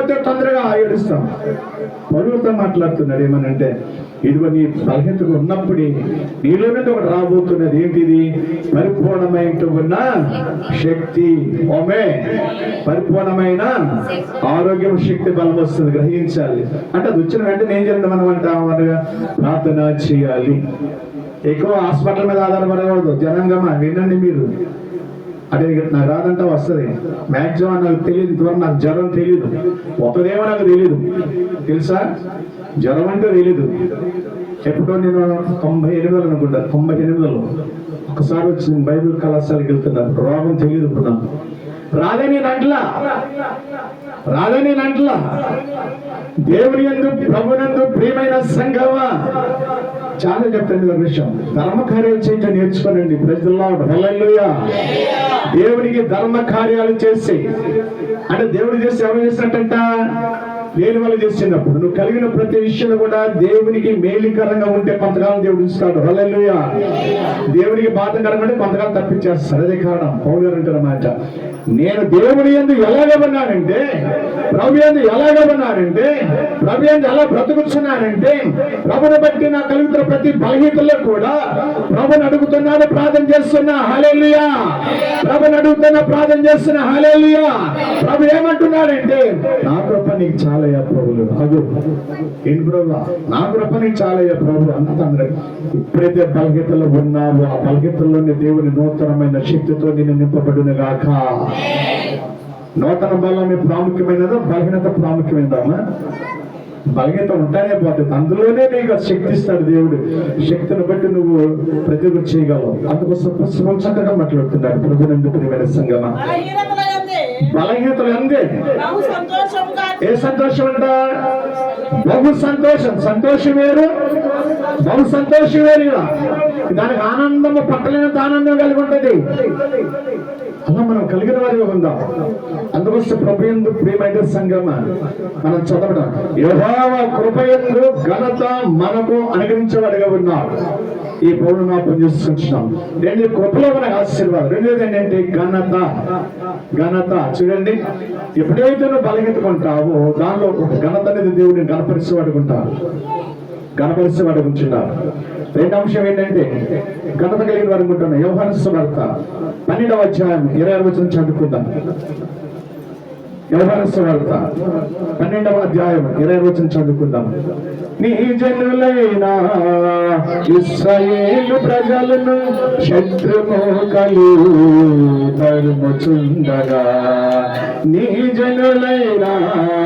లేకపోతే తొందరగా ఏడుస్తాం. పౌలుతో మాట్లాడుతున్నాడు ఏమనంటే, ఇదిగో నీ బలహీనతగా ఉన్నప్పుడే నీలో నుండి ఒకటి రాబోతున్నది. ఏంటిది? పరిపూర్ణమైన ఉన్న శక్తి. ఓమే, పరిపూర్ణమైన ఆరోగ్యం, శక్తి, బలం వస్తుంది. గ్రహించాలి అంటే అది వచ్చిన వెంటనే ఏం చేయాలి? మనం అంటాం ప్రార్థన చేయాలి. ఎక్కువ హాస్పిటల్ మీద ఆధారపడకూడదు. జనాంగమా వినండి మీరు. అంటే నాకు రాదంటే వస్తుంది. మ్యాక్సిమం నాకు తెలియదు, ఇంతవరకు నాకు జ్వరం తెలియదు, వస్తుందేమో నాకు తెలియదు. తెలుసా? జ్వరం అంటే తెలియదు. ఎప్పుడో నేను 98 అనుకుంటా, 98లో ఒకసారి వచ్చి బైబిల్ కళాశాలకు వెళ్తున్నాను. రోగం తెలియదు. ఇప్పుడు నాకు రాదని నంట్ల దేవుని యందు ప్రభునందు ప్రియమైన సంఘమా, చాలా చెప్తాను ఒక విషయం. ధర్మ కార్యాలు చేయించని నేర్చుకోనండి. ప్రజల్లో హల్లెలూయా. దేవునికి ధర్మ కార్యాలు చేసి అంటే దేవుడు చేసి ఎవరు చేసినట్టంట? లేని వాళ్ళు చేసినప్పుడు. నువ్వు కలిగిన ప్రతి విషయంలో కూడా దేవునికి మేలుకరంగా ఉంటే కొంతకాలం దేవుడు ఇస్తాడు. హల్లెలూయా. దేవునికి బాధకరంగా ఉంటే కొంతకాలం తప్పించేస్తాడు. అదే కారణం. పౌలు గారు అంటారు మాట, నేను దేవుని యందు ఎలాగమన్నానంటే, ప్రభు యందు ఎలాగమన్నానంటే, ప్రభు యందు ఎలా బ్రతుకుతున్నానంటే, ప్రభుని బట్టి నాకు కలుగుతున్న ప్రతి బలహీనతలో కూడా ప్రభుని అడుగుతున్నాను, ప్రార్థన చేస్తున్నా. హల్లెలూయా. ప్రభుని అడుగుతున్నా, ప్రార్థన చేస్తున్నా. హల్లెలూయా. ప్రభు ఏమంటున్నాడంటే, నా కృప నీకు చాలయ్యా ప్రభులు. అదు ఏంటి ప్రభు? నా కృప నీకు చాలయ్యా ప్రభు. అంత ఎప్పుడైతే బలహీనతలో ఉన్నావో ఆ బలహీనతలోని దేవుని నూతనమైన శక్తితో నేను నింపబడును గాక. నూతన బలం ప్రాముఖ్యమైనదా? బలహీనత ప్రాముఖ్యమైనదమ్మా? బలహీనత ఉంటానే పోతుంది. అందులోనే నీకు శక్తి ఇస్తాడు దేవుడు. శక్తిని బట్టి నువ్వు ప్రతి ఒక్కటి చేయగలవు. అందుకోసం పుస్తకం చక్కగా మాట్లాడుతున్నాడు. ప్రభునందు ప్రియమైన సంగమా, బలహీనతలు అందే ఏ సంతోషం అంట? బహు సంతోషం. సంతోషం వేరు, బహు సంతోషం వేరు. దానికి ఆనందము పట్టలేనంత ఆనందం కలిగి ఉంటుంది. అలా మనం కలిగిన వారిగా ఉందాం. అందుకోసం ప్రభుయందు ప్రియమైన సంగమా మనం చదవడం, యెహోవా కృపయందు ఘనత మనకు అనుగ్రహించేవాడిగా ఉన్నాడు. ఈ పౌరులు నాకు చేసుకుంటున్నాం. రెండు కృపలో మనకు ఆశీర్వాదం. రెండోది ఏంటంటే ఘనత. చూడండి, ఎప్పుడైతే నువ్వు బలహీనతకుంటావో దానిలో ఒక ఘనత అనేది దేవుడిని గణపరిచేవాడుకుంటారు. రెండో అంశం ఏంటంటే ఘనత కలిగిన వారు అనుకుంటున్నాం. యోహాను సువార్త 12వ అధ్యాయం 20వ వచనం చదువుకుందాం. యోహాను సువార్త 12వ అధ్యాయం 20వ వచనం చదువుకుందాం. నీ జనులైన ఇశ్రాయేలు ప్రజలను శత్రుమోకలు తరుముచుండగా, నీ జనులైన